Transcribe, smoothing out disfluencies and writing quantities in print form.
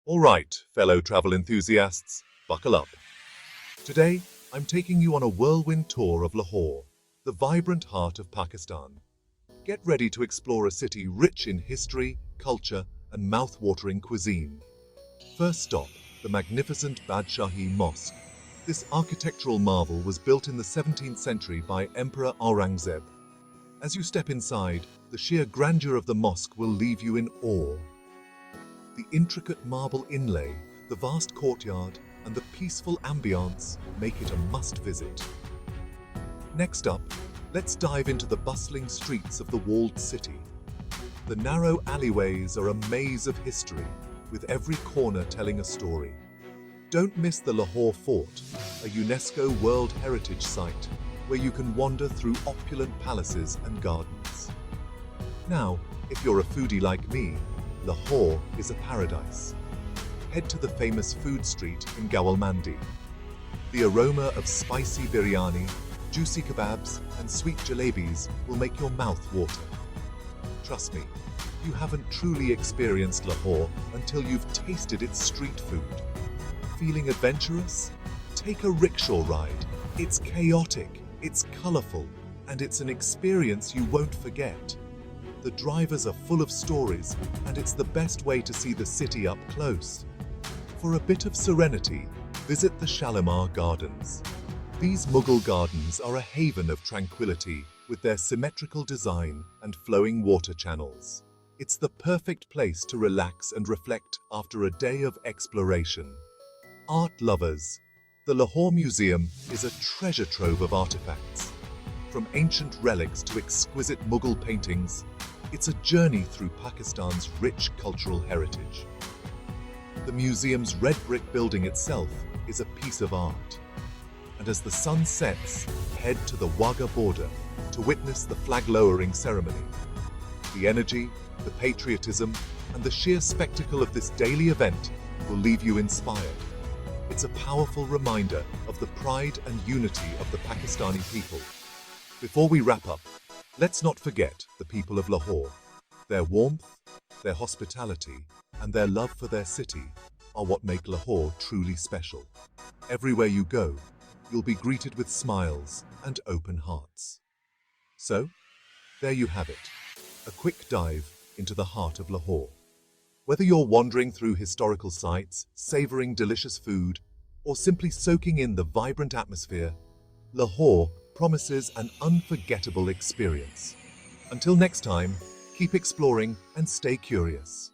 All right, fellow travel enthusiasts, buckle up. Today, I'm taking you on a whirlwind tour of Lahore, the vibrant heart of Pakistan. Get ready to explore a city rich in history, culture, and mouth-watering cuisine. First stop, the magnificent Badshahi Mosque. This architectural marvel was built in the 17th century by Emperor Aurangzeb. As you step inside, the sheer grandeur of the mosque will leave you in awe. The intricate marble inlay, the vast courtyard, and the peaceful ambience make it a must-visit. Next up, let's dive into the bustling streets of the walled city. The narrow alleyways are a maze of history, with every corner telling a story. Don't miss the Lahore Fort, a UNESCO World Heritage Site, where you can wander through opulent palaces and gardens. Now, if you're a foodie like me, Lahore is a paradise. Head to the famous food street in Gawalmandi. The aroma of spicy biryani, juicy kebabs, and sweet jalebis will make your mouth water. Trust me, you haven't truly experienced Lahore until you've tasted its street food. Feeling adventurous? Take a rickshaw ride. It's chaotic, it's colorful, and it's an experience you won't forget. The drivers are full of stories, and it's the best way to see the city up close. For a bit of serenity, visit the Shalimar Gardens. These Mughal gardens are a haven of tranquility with their symmetrical design and flowing water channels. It's the perfect place to relax and reflect after a day of exploration. Art lovers, the Lahore Museum is a treasure trove of artifacts. From ancient relics to exquisite Mughal paintings, it's a journey through Pakistan's rich cultural heritage. The museum's red brick building itself is a piece of art. And as the sun sets, head to the Wagah Border to witness the flag-lowering ceremony. The energy, the patriotism, and the sheer spectacle of this daily event will leave you inspired. It's a powerful reminder of the pride and unity of the Pakistani people. Before we wrap up, let's not forget the people of Lahore. Their warmth, their hospitality, and their love for their city are what make Lahore truly special. Everywhere you go, you'll be greeted with smiles and open hearts. So, there you have it, a quick dive into the heart of Lahore. Whether you're wandering through historical sites, savoring delicious food, or simply soaking in the vibrant atmosphere, Lahore promises an unforgettable experience. Until next time, keep exploring and stay curious.